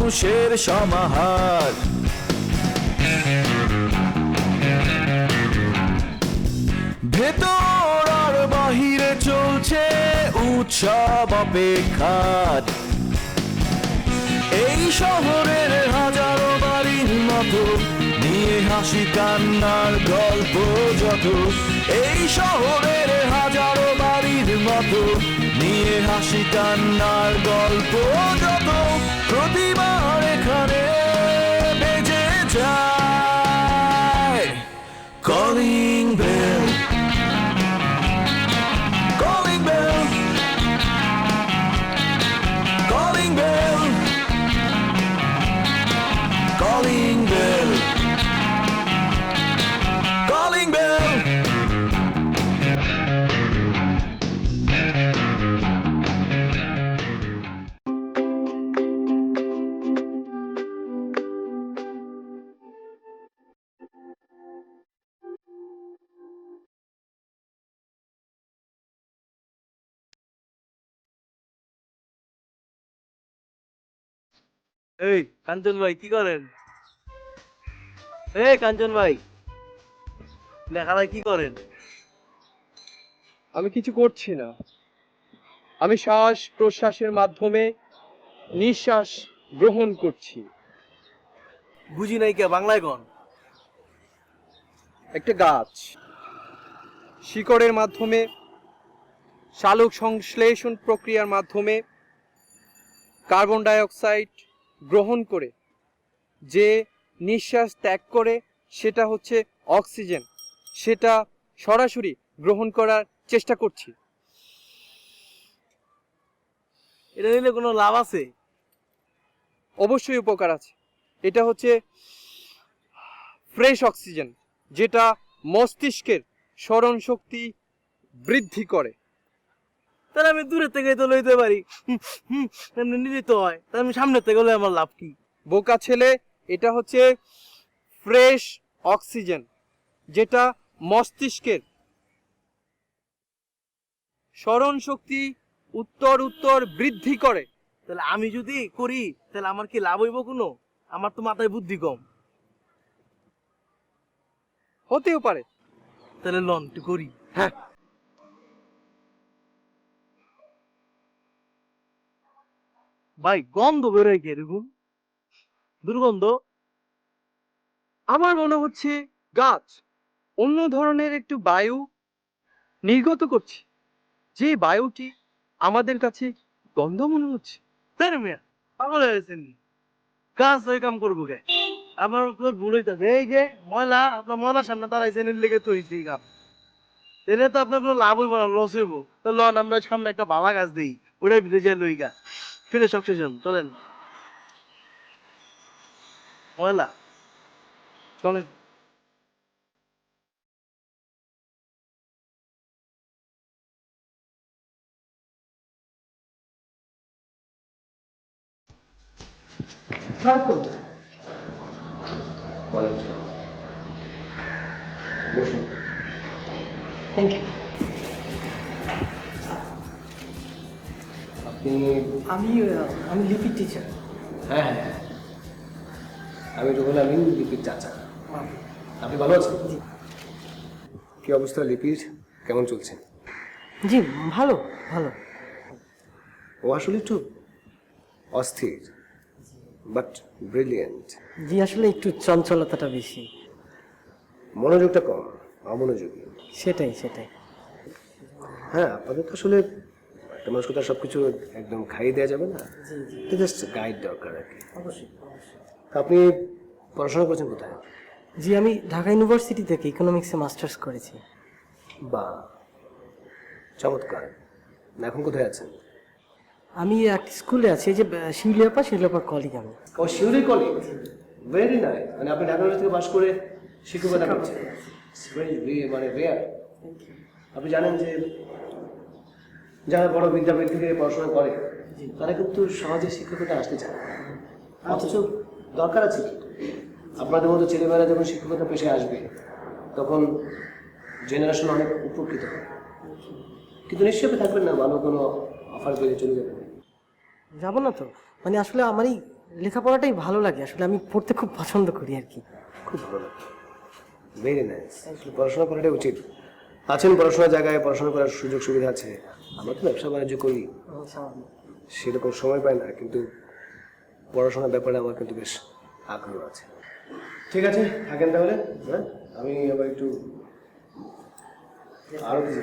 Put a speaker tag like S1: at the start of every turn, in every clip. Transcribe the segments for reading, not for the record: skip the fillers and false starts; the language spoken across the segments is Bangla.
S1: মানুষের সমাহার। ভেতর আর বাহিরে চলছে উৎসব অপেক্ষার। এই শহরের হাজারো বাড়ির মতো নিয়ে হাসি কান্নার গল্প যত। এই শহরের হাজারো বাড়ির মতো নিয়ে হাসি কান্নার গল্প যত। প্রতিবার এখানে বেজে যায় calling bell, calling bell, calling bell, calling bell, calling bell.
S2: এই কাঞ্চন ভাই কি করেন? এই কাঞ্চন ভাই লেখালাই কি করেন?
S3: আমি কিছু করছি না, আমি শ্বাস প্রশ্বাসের মাধ্যমে নিঃশ্বাস গ্রহণ করছি।
S2: বুঝি নাই কে, বাংলায় কোন?
S3: একটা গাছ শিকড়ের মাধ্যমে সালোক সংশ্লেষণ প্রক্রিয়ার মাধ্যমে কার্বন ডাই অক্সাইড গ্রহণ করে যে নিঃশ্বাস ত্যাগ করে সেটা হচ্ছে অক্সিজেন, সেটা সরাসরি গ্রহণ করার চেষ্টা করছি।
S2: এটা নিলে কোনো লাভ আছে?
S3: অবশ্যই উপকার আছে। এটা হচ্ছে ফ্রেশ অক্সিজেন, যেটা মস্তিষ্কের স্মরণ শক্তি বৃদ্ধি করে।
S2: তাহলে আমি দূরের থেকে তো লইতে পারি, এমনি নিতে তো হয়, তাহলে আমি সামনের থেকে লই, আমার লাভ কি?
S3: বোকা ছেলে, এটা হচ্ছে ফ্রেশ অক্সিজেন, যেটা মস্তিষ্কের স্মরণ শক্তি উত্তর উত্তর বৃদ্ধি করে।
S2: তাহলে আমি যদি করি তাহলে আমার কি লাভ হইব কোনো? আমার তো মাথায় বুদ্ধি কম।
S3: হতেও পারে।
S2: তাহলে লন একটু করি।
S3: হ্যাঁ,
S2: ভাই গন্ধ বেরোয় কি এরকম দুর্গন্ধ?
S3: আমার মনে হচ্ছে গাছ অন্য ধরনের একটু বায়ু নির্গত করছে, যে বায়ুটি আমাদের কাছে গন্ধ মনে হচ্ছে।
S2: তাই না মিয়া, পাগল হয়ে গেছেন নি? গাছ ওই কাম করবো কে? আমার ভুল হইতাছে। এই যে ময়লা, আপনার ময়লার সামনে দাঁড়াইছেন, এর লেগে তো হইছে এই কাম। এনে তো আপনার কোনো লাভ হইব না, লস হইব। তো লন আমরা সামনে একটা বালা গাছ দিই, ওটাই ভিতরে যায় লই গা, ফিরে অক্সিজেন। চলেন, ময়লা চলেন।
S4: Thank you. আমি আমি লিপির টিচার।
S5: হ্যাঁ হ্যাঁ হ্যাঁ, আমি রুহুল আমিন, লিপির চাচা। আপনি ভালো আছেন? কি অবস্থা লিপির, কেমন চলছে?
S4: জি ভালো ভালো।
S5: ও আসলে একটু অস্থির, বাট ব্রিলিয়েন্ট।
S4: জি আসলে একটু চঞ্চলতাটা বেশি।
S5: মনোযোগটা কম, অমনোযোগী।
S4: সেটাই সেটাই।
S5: হ্যাঁ, আপনাদের তো আসলে একটা মানুষকে তো সব কিছু একদম খাইয়ে দেওয়া যাবে না, জাস্ট গাইড দরকার আর কি।
S4: অবশ্যই।
S5: তা আপনি পড়াশোনা করছেন কোথায়?
S4: জি আমি ঢাকা ইউনিভার্সিটি থেকে ইকোনমিক্সে মাস্টার্স করেছি।
S5: বা চমৎকার। এখন কোথায় আছেন?
S4: আমি এক স্কুলে আছি, এই যে শিউলিয়াপা কলিগ আমি।
S5: ও শিউরি কলেজ, ভেরি নাইস। মানে আপনি ঢাকা ইউনিভার্সিটি থেকে পাশ করে শিক্ষকতা করছেন, মানে রেয়ার। আপনি জানেন যে যারা বড় বিদ্যাপীঠ থেকে পড়াশোনা করে তারা কিন্তু সহজে শিক্ষকতা আসতে চায়, অথচ দরকার আছে কি? আপনাদের মতো ছেলেমেয়েরা যখন শিক্ষকতা পেশায় আসবে তখন জেনারেশন অনেক উপকৃত হবে। কিন্তু নিশ্চয়ই থাকবেন না, ভালো কোনো অফার পেলে চলে যাবেন।
S4: যাবো না তো, মানে আসলে আমারই লেখাপড়াটাই ভালো লাগে, আসলে আমি পড়তে খুব পছন্দ করি আর কি।
S5: খুব ভালো লাগে, ভেরি নাইস। পড়াশোনা করাটাই উচিত। আছেন পড়াশোনার জায়গায়, পড়াশোনা করার সুযোগ সুবিধা আছে। আমরা তো ব্যবসা বাণিজ্য করি, সেরকম সময় পাই না, কিন্তু পড়াশোনার ব্যাপারে আমার কিন্তু বেশ আগ্রহ আছে। ঠিক আছে, থাকেন তাহলে। হ্যাঁ, আমি আবার একটু আরো কিছু।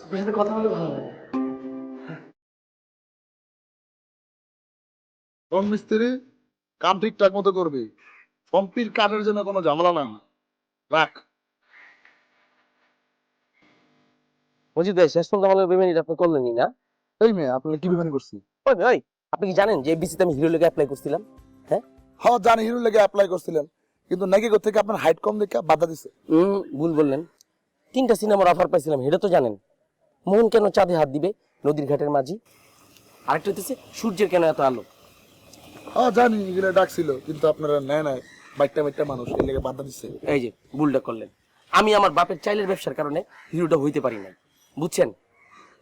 S4: আপনার সাথে কথা বলে ভালো লাগে।
S6: কোন মিস্ত্রি কাম ঠিকঠাক মতো করবি, পম্পির কাঠের জন্য কোনো ঝামেলা না রাখ।
S7: মজিদ ভাই, শেষ পর্যন্ত আমাদের বিমানিটা আপনি করলেনই না?
S6: এই মেয়ে আপনার কি বিমানি করছি?
S7: ওই ওই, আপনি কি জানেন যে এবিসিতে আমি হিরো লেগে অ্যাপ্লাই করছিলাম?
S6: হ্যাঁ জানি, হিরো লেগে অ্যাপ্লাই করছিলেন, কিন্তু নাকি থেকে আপনার হাইট কম দেখে বাধা দিছে।
S7: ভুল বললেন। 3টা সিনেমার অফার পাইছিলাম, এটা তো জানেন। মন কেন চাঁদে হাত দিবে নদীর ঘাটের মাঝি? আরেকটা হচ্ছে সূর্যের কেন এত আলো?
S6: হ্যাঁ জানি, এগুলো ডাকছিল, কিন্তু আপনারা নেয় নাই, বাইটটা মানুষ এই লেগে বাধা দিচ্ছে।
S7: এই যে ভুলটা করলেন। আমি আমার বাপের চাইলের ব্যবসার কারণে হিরোটা হইতে পারি না, বুঝছেন?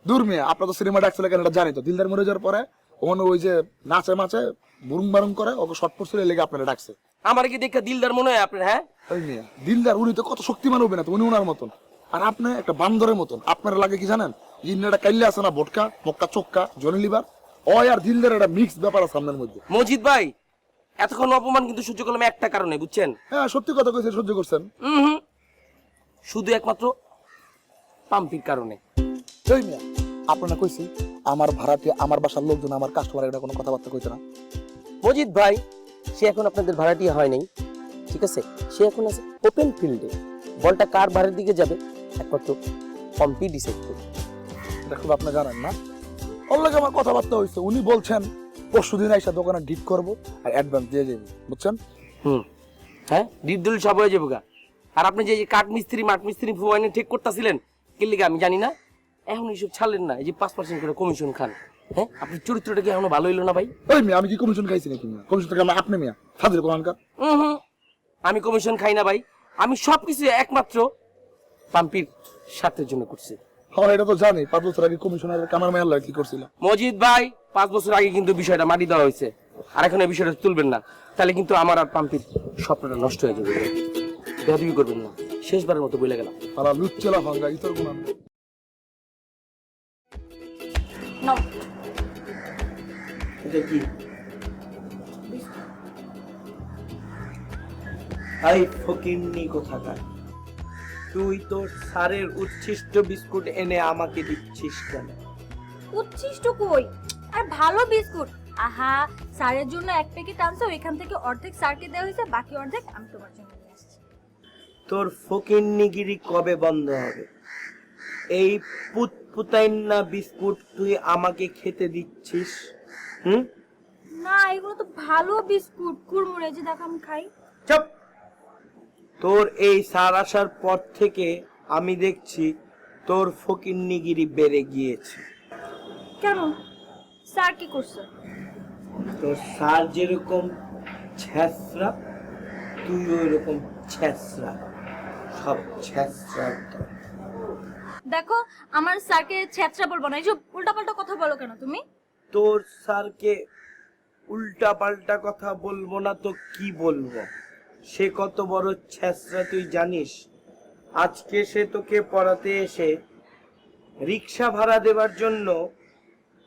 S6: দূর মেয়ে, আপনার তো সিনেমা ডাকছিল কেন এটা জানি তো। দিলদার মরে যাওয়ার পরে ওখানে ওই যে নাচে মাচে বুরুম বারুম করে, ওকে শর্ট পড়ছিল, এই লেগে আপনারা ডাকছে।
S7: আমার কি দেখে দিলদার মনে হয় আপনার? হ্যাঁ
S6: ওই মেয়ে দিলদার, উনি তো কত শক্তিমান হবে না তো, উনি ওনার মতন, আর আপনি একটা বান্দরের মতন। আপনার লাগে কি জানেন, ইন্নাটা কাইলে আছে না, ভটকা মক্কা চক্কা জনি লিভার, ওই আর দিলদার একটা মিক্স ব্যাপার আছে সামনের মধ্যে।
S7: মজিদ ভাই, এতক্ষণ অপমান কিন্তু সহ্য করলাম একটা কারণে, বুঝছেন?
S6: হ্যাঁ সত্যি কথা কইছে, সহ্য করছেন।
S7: শুধু একমাত্র পাম্পির কারণে।
S6: ওই মেয়ে আপনারা কইছি আমার ভাড়াটিয়া, আমার বাসার লোকজন, আমার কাস্টমার এটা কোনো কথাবার্তা কইতে না।
S7: মজিদ ভাই, সে এখন আপনাদের ভাড়াটিয়া হয় নাই, ঠিক আছে? সে এখন আছে ওপেন ফিল্ডে। বলটা কার বাড়ির দিকে যাবে একমাত্র পম্পি ডিসাইড করবে।
S6: এটা খুব আপনি জানেন না, ওর লাগে আমার কথাবার্তা হয়েছে। উনি বলছেন পরশুদিন আইসা দোকানে ডিট করবো আর অ্যাডভান্স দিয়ে যাবে, বুঝছেন?
S7: হ্যাঁ, ডিডল সব হয়ে যাবো গা। আর আপনি যে কাঠ মিস্ত্রি মাঠ মিস্ত্রি ফুয়াইনে ঠিক করতেছিলেন কি লিগা আমি জানি না, এখন এইসব ছাড়লেন না। এই যে 5% করে কমিশন খান, হ্যাঁ? আপনার চরিত্রটা কি এখনো ভালো হইলো না ভাই?
S6: ওই মেয়ে আমি কি কমিশন খাইছি নাকি? কমিশন থেকে আপনি মেয়া ফাজিল কোরআনকার।
S7: আমি কমিশন খাই না ভাই, আমি সবকিছু একমাত্র পাম্পির স্বার্থের জন্য করছি।
S6: হ্যাঁ এটা তো জানি, 5 বছর আগে কমিশনার কামার মেয়ার লাগে কি করছিল।
S7: মজিদ ভাই, 5 বছর আগে কিন্তু বিষয়টা মাটি দেওয়া হয়েছে, আর এখন এই বিষয়টা তুলবেন না, তাহলে কিন্তু আমার আর পাম্পির স্বপ্নটা নষ্ট হয়ে যাবে। বেয়াদবি করবেন না, শেষবারের মতো বলে গেলাম।
S6: আর লুচ্চেলা ভাঙ্গা ইতর গুণ।
S2: এটা কি? আই ফকিন্নি কোথাকার, তুই তোর স্যারের উচ্ছিষ্ট বিস্কুট এনে আমাকে দিচ্ছিস কেন?
S8: উচ্ছিষ্ট কই, আর ভালো বিস্কুট। আহা, স্যারের জন্য 1 প্যাকেট আনছো, এখান থেকে অর্ধেক স্যারকে দেওয়া হয়েছে, বাকি অর্ধেক আমি তোমার জন্য নিয়ে আসছি।
S2: তোর ফকিন্নিগিরি কবে বন্ধ হবে? এই পুতপুতাইন্না বিস্কুট তুই আমাকে খেতে দিচ্ছিস?
S8: না, এগুলো তো ভালো বিস্কুট, কুড়মুড়ে, যে দেখো আমি খাই।
S2: চুপ! তোর এই স্যার আসার পর থেকে আমি দেখছি তোর ফকিন্নিগিরি বেড়ে গিয়েছে।
S8: কেন, স্যার কি করছে?
S2: তোর স্যার যেরকম ছেঁচড়া, তুই ওই রকম ছেঁচড়া, সব ছেঁচড়া।
S8: দেখো, আমার স্যারকে ছেঁচড়া বলবো না, এইসব উল্টাপাল্টা কথা বলো কেন তুমি?
S2: তোর স্যারকে উল্টা পাল্টা কথা বলবো না তো কি বলবো? সে কত বড় ছেঁচড়া তুই জানিস? আজকে সে তোকে পড়াতে এসে রিক্সা ভাড়া দেওয়ার জন্য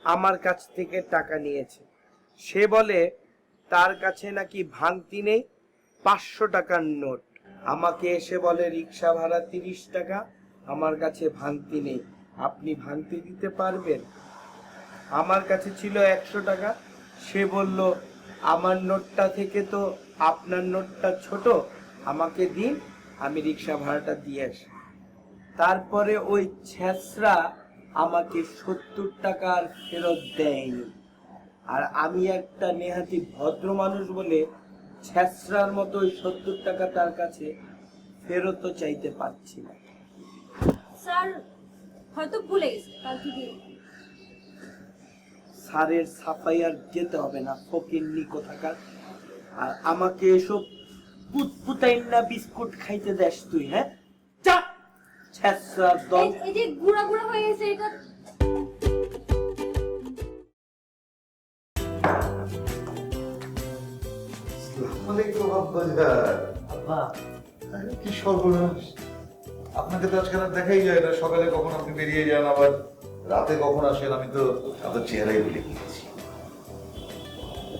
S2: আমার কাছ থেকে টাকা নিয়েছে। সে বলে তার কাছে নাকি ভাঙতি নেই, 500 টাকার নোট। আমাকে এসে বলে রিক্সা ভাড়া 30 টাকা, আমার কাছে ভাঙতি নেই, আপনি ভাঙতি দিতে পারবেন? আমার কাছে ছিল 100 টাকা, সে বলল আমার নোটটা থেকে তো আপনার নোটটা ছোট, আমাকে দিন, আমি রিক্সা ভাড়াটা দিয়ে আসি। তারপরে ওই ছেঁচড়া আমাকে 70 টাকা আর ফেরত দেয়নি। আর আমি একটা নেহাতি ভদ্র মানুষ বলে ছেঁচড়ার মতো ওই 70 টাকা তার কাছে ফেরতও চাইতে পারছি না।
S8: স্যার হয়তো ভুলে গেছে, কালকে দিয়ে।
S2: স্যারের সাফাই আর যেতে হবে না, ফকিন্নি কোথাকার। আর আমাকে এসব পুতপুতাইন্না বিস্কুট খাইতে দেস তুই? হ্যাঁ, চা ছেঁচড়ার দল।
S8: এই যে গুড়া গুড়া হয়ে গেছে, এটা
S9: আব্বাজান,
S2: আব্বা
S9: আরে কি সর্বনাশ! আপনাকে তো আজকাল আর দেখাই যায় না। সকালে কখন আপনি বেরিয়ে যান, আবার রাতে কখন আসেন, আমি তো আপনার চেহারাই ভুলে গিয়েছি।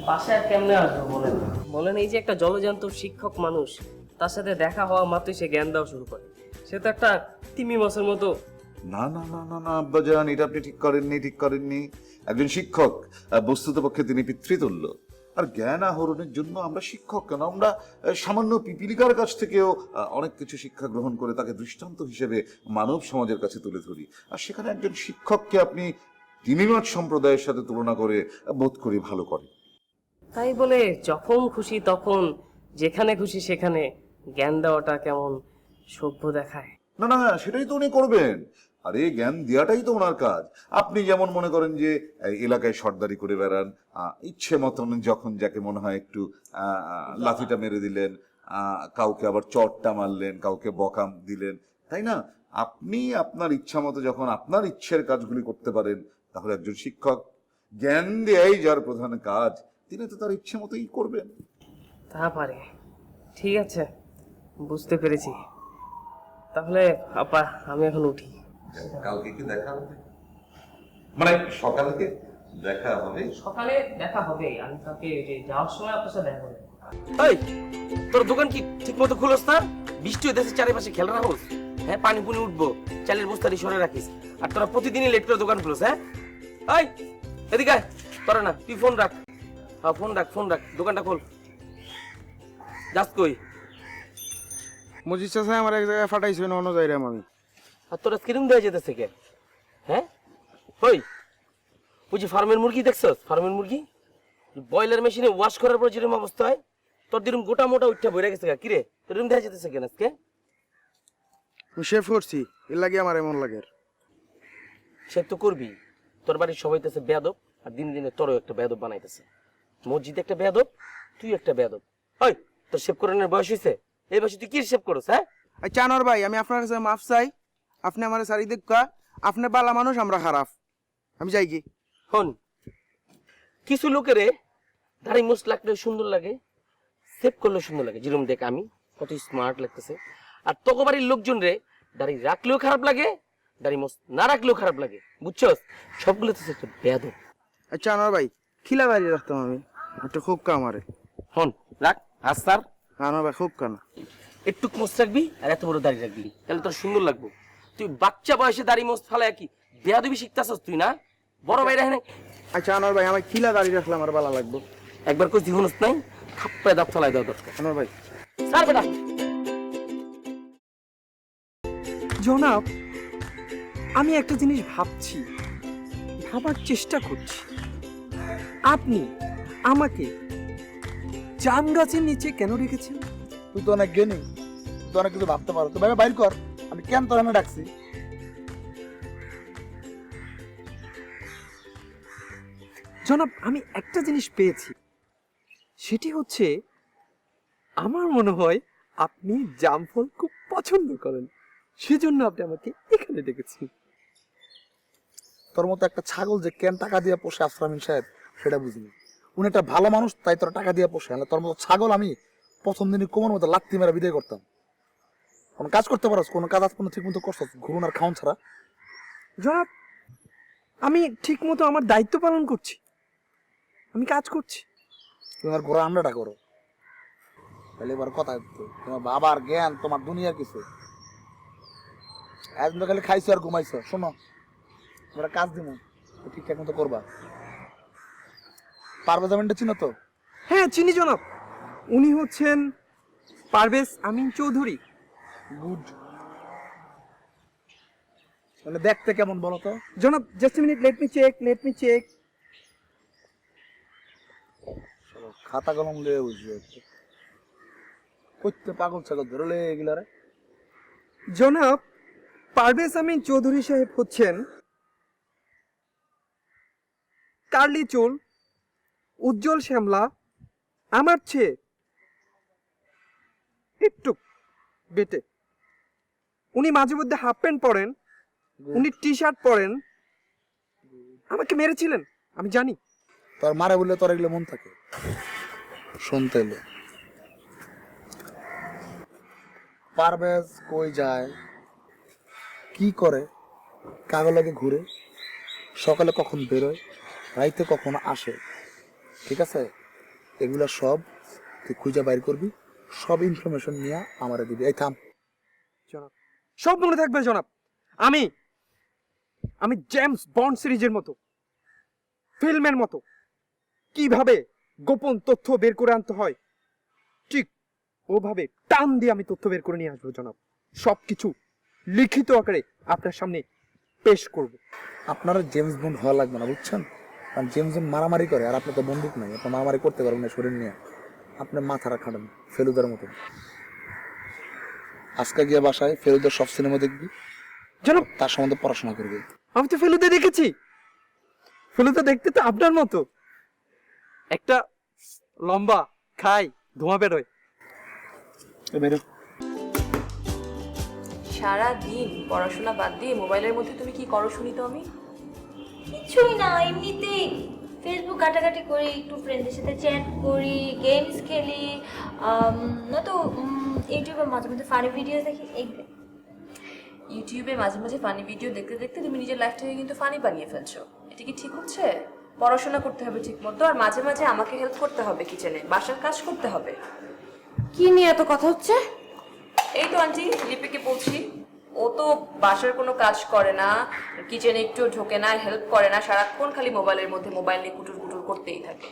S7: বাসায় আর কেমনে আসবো বলেন? বলেন এই যে একটা জলজান্ত শিক্ষক মানুষ, তার সাথে দেখা হওয়া মাত্রই সে জ্ঞান দেওয়া শুরু করে। সে তো একটা তিমি মাছের মতো।
S9: না না না না না আব্বাজান, এটা আপনি ঠিক করেননি। একজন শিক্ষক, বস্তুতপক্ষে তিনি পিতৃতুল্য। আর জ্ঞান আহরণের জন্য আমরা শিক্ষক কেন, আমরা সামান্য পিপিলিকার কাছ থেকেও অনেক কিছু শিক্ষা গ্রহণ করে তাকে দৃষ্টান্ত হিসেবে মানব সমাজের কাছে তুলে ধরি। আর সেখানে একজন শিক্ষককে আপনি তিমিমাছ সম্প্রদায়ের সাথে তুলনা করে বোধ করি ভালো করে।
S7: তাই বলে যখন খুশি তখন যেখানে খুশি সেখানে জ্ঞান দেওয়াটা কেমন সভ্য দেখায়?
S9: না না, সেটাই তো উনি করবেন। আরে জ্ঞান দেওয়াটাই তো ওনার কাজ। আপনি যেমন মনে করেন যে এলাকায় সর্দারি করে বেড়ান, ইচ্ছে মতন যখন যাকে মনে হয় একটু লাথিটা মেরে দিলেন, কাউকে আবার চটটা মারলেন, কাউকে বকা দিলেন, তাই না? আপনি আপনার ইচ্ছা মতো যখন আপনার ইচ্ছের কাজগুলি করতে পারেন, তাহলে একজন শিক্ষক জ্ঞান দেয়াই যার প্রধান কাজ, তিনি তো তার ইচ্ছে মতোই করবেন।
S7: তা পারে, ঠিক আছে, বুঝতে পেরেছি। তাহলে আপা আমি এখন উঠি।
S9: কালকে কি দেখা হবে? মানে সকালে দেখা হবে?
S7: সকালে দেখা হবে, আমি তাকে যাওয়ার সময় আপনার সাথে দেখা হবে। এই তোর দোকান কি ঠিক মতো খুলস না? বৃষ্টি হইতেছে, চারিপাশে খেল রাখোস, হ্যাঁ পানি পুনি উঠবো, চালের বস্তাটি সরে রাখিস, আর তোরা প্রতিদিনই লেট করে দোকান খুলস। হ্যাঁ এই এদিকে আয়, তোরা না তুই ফোন রাখ, হ্যাঁ ফোন রাখ, দোকানটা খোল। যাস কই?
S3: মজিদ চাচা আমার এক জায়গায় ফাটাইছে না, অন্য যাইরাম আমি।
S7: আর তোরা কিরম দেওয়া যেতেছে কে? হ্যাঁ ওই বুঝি ফার্মের মুরগি দেখছস? ফার্মের মুরগি বয়লার মেশিনে ওয়াশ করার পর যেরকম অবস্থা হয়, তোর দিরম গোটা মোটা উঠা বইরা গেছে কিরে? তোর এরকম দেওয়া যেতেছে কেন আজকে?
S3: আমি শেফ করছি, এর লাগে আমার এমন লাগে।
S7: সে তো করবি, তোর বাড়ির সবাই তো বেয়াদব, আর দিন দিনে তোরও একটা বেয়াদব বানাইতেছে। মসজিদে একটা বেয়াদব, তুই একটা বেয়াদব। ওই তোর শেভ করানোর বয়স হয়েছে? এই বয়সে তুই কি শেভ করছ? হ্যাঁ
S3: আচ্ছা আনোয়ার ভাই, আমি আপনার কাছে মাফ চাই। আপনি আমার সারি দেখা, আপনি বালা মানুষ, আমরা খারাপ। আমি যাই কি
S7: হন, কিছু লোকের দাড়ি মোস লাগলে সুন্দর লাগে, সেভ করলে সুন্দর লাগে, যেরকম দেখ আমি কত স্মার্ট লাগতেছে। আর তোকে বাড়ির লোকজন রে দাড়ি রাখলেও খারাপ লাগে, দাড়ি মোস না রাখলেও খারাপ লাগে, বুঝছস? সবগুলো তো একটা বেয়াদব।
S3: আচ্ছা আনোয়ার ভাই, খিলা বাড়ি রাখতাম আমি, একটা খুব কামারে।
S7: হন রাখ, হাসার
S3: আনোয়ার ভাই খুব কানা,
S7: একটু মোস রাখবি আর এত বড় দাড়ি রাখবি, তাহলে তোর সুন্দর লাগবে। তুই বাচ্চা বয়সে দাড়ি মোস ফালায় কি বেয়াদবি শিখতেছস তুই না? বড় ভাই রাখে।
S3: আচ্ছা আনোয়ার ভাই, আমার খিলা দাড়ি রাখলে আমার ভালো লাগবে।
S7: একবার কই জীবনস নাই, থাপ্পায় দাঁত ফলাই দাও দরকার।
S3: আনোয়ার ভাই
S7: স্যার বেটা
S3: জনাব, আমি একটা জিনিস ভাবছি, ভাবার চেষ্টা করছি। আপনি আমাকে জাম গাছের নিচে কেন রেখেছেন?
S6: তুই তো অনেক জ্ঞানী, তুই তো অনেক কিছু ভাবতে পারো। তো ভাবে বাইর কর, আমি কেন তোর এনে ডাকছি?
S3: জনাব, আমি একটা জিনিস পেয়েছি, সেটি হচ্ছে আমার মনে হয় আপনি জাম ফল খুব পছন্দ করেন, সেজন্য আপনি আমাকে এখানে ডেকেছেন।
S6: তোর মতো একটা ছাগল যে কেন টাকা দিয়ে পোষে আফরামিন সাহেব, সেটা বুঝিনি। উনি একটা ভালো মানুষ, তাই তোরা টাকা দিয়ে পোষে। তোর মতো ছাগল আমি প্রথম দিনই কোমর মতো লাত্তি মেরা বিদায় করতাম। কোনো কাজ করতে পারস? কোনো কাজ আজ পর্যন্ত ঠিক মতো করছ? ঘুরুন আর খাউন ছাড়া।
S3: জনাব, আমি ঠিক মতো আমার দায়িত্ব পালন করছি, আমি কাজ করছি।
S6: তোমার ঘোরা আন্ডাটা করো, তাহলে এবার কথা তোমার বাবার জ্ঞান, তোমার দুনিয়ার কিছু। একদিন খালি খাইছো আর ঘুমাইছো। শোনো, তোমরা কাজ দিব, ঠিকঠাক মতো করবা। পারভেজ আমিনটা চিনো তো?
S3: হ্যাঁ চিনি জনাব, উনি হচ্ছেন পারভেজ আমিন চৌধুরী।
S6: গুড। মানে দেখতে কেমন বলো তো?
S3: জনাব just minute, let me check.
S6: খাতা কলম লিয়ে বুঝবে করতে পাগল ছাগল ধরলে এগুলারে।
S3: জনাব পারভেজ আমিন চৌধুরী সাহেব হচ্ছেন কার্লি চুল, উজ্জ্বল শ্যামলা, আমার চেয়ে একটু বেটে। উনি মাঝে মধ্যে হাফ প্যান্ট পরেন, উনি টি শার্ট পরেন। আমাকে মেরেছিলেন আমি জানি।
S6: তোর মারে বললে তোর এগুলো মন থাকে শুনতে এলে। পারভেজ কই যায়, কি করে, কাগজ লাগে ঘুরে, সকালে কখন বেরোয়, রাইতে কখন আসে, ঠিক আছে? এগুলা সব তুই খুঁজে বাইর করবি, সব ইনফরমেশন নিয়ে আমারে দিবি। এই থাম।
S3: জনাব, সব মনে থাকবে জনাব। আমি আমি জেমস বন্ড সিরিজের মতো, ফিল্মের মতো কিভাবে গোপন তথ্য বের করে আনতে হয়, ঠিক ওভাবে টান দিয়ে আমি তথ্য বের করে নিয়ে আসবো জনাব। সবকিছু লিখিত আকারে আপনার সামনে পেশ করব।
S6: আপনার জেমস বন্ড হওয়া লাগবে না, বুঝছেন? কারণ জেমস বন্ড মারামারি করে, আর আপনার তো বন্দুক নাই, আপনি মারামারি করতে পারবেন না শরীর নিয়ে। আপনি মাথাটা খাটান ফেলুদার মতো। আজকে গিয়ে বাসায় ফেলুদার সব সিনেমা দেখবি,
S3: জনাব,
S6: তার সম্বন্ধে পড়াশোনা করবি।
S3: আমি তো ফেলুদা দেখেছি। ফেলুদা দেখতে তো আপনার মতো, একটা লম্বা, খাই, ধোঁয়া বেরোয়।
S6: বেরো।
S10: সারা দিন পড়াশোনা বাদ দিয়ে মোবাইলের মধ্যে তুমি কি করো শুনি তো আমি?
S8: কিছুই না, এমনিতেই ফেসবুক ঘাটাঘাটি করি, একটু ফ্রেন্ডদের সাথে চ্যাট করি, গেমস খেলি, নয়তো ইউটিউবে মাঝে মাঝে ফানি ভিডিও দেখি।
S10: ইউটিউবে মাঝে মাঝে ফানি ভিডিও দেখতে দেখতে তুমি নিজের লাইফটাকে কিন্তু ফানি বানিয়ে ফেলছো। এটা কি ঠিক হচ্ছে? পড়াশোনা করতে হবে ঠিক মতো, আর মাঝে মাঝে আমাকে হেল্প করতে হবে, কিচেনে বাসার কাজ করতে হবে।
S8: কি নিয়ে এত কথা হচ্ছে?
S10: এই তো আন্টি লিপিকে বলছি, ও তো বাসার কোনো কাজ করে না, কিচেনে একটু ঢোকে না, হেল্প করে না, সারাক্ষণ খালি মোবাইলের মধ্যে মোবাইল নিয়ে কুটুর কুটুর করতেই থাকে।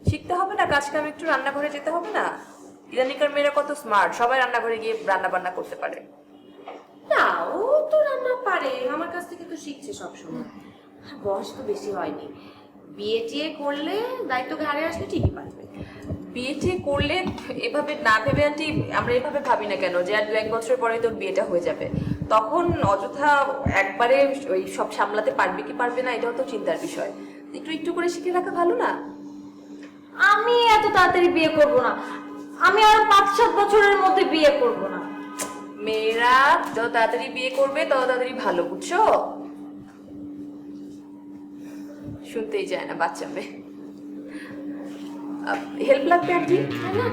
S10: শিখতে হবে না কাজ কাম, একটু রান্নাঘরে যেতে হবে না? ইদানিকার মেয়েরা কত স্মার্ট, সবাই রান্নাঘরে গিয়ে রান্না বান্না করতে পারে।
S11: না, ও তো রান্না পারে, আমার কাছ থেকে তো শিখছে সবসময়। বয়স তো বেশি হয়নি, বিয়ে টিয়ে করলে, দায়িত্ব ঘাড়ে আসলে ঠিকই পারবে।
S10: বিয়েটি করলে এভাবে না ভেবে আন্টি, আমরা এভাবে ভাবি না কেন যে আর 2-1 বছর পরে তোর বিয়েটা হয়ে যাবে, তখন অযথা একবারে ওই সব সামলাতে পারবে কি পারবে না এটাও তো চিন্তার বিষয়। একটু একটু করে শিখে রাখা ভালো না?
S8: আমি এত তাড়াতাড়ি বিয়ে করব না, আমি আর 5-7 বছরের মধ্যে বিয়ে করব না।
S10: মেয়েরা যত তাড়াতাড়ি বিয়ে করবে তত তাড়াতাড়ি ভালো, বুঝছো? শুনতেই চায় না বাচ্চা মেয়ে। হেল্প লাগবে আন্টি?
S11: না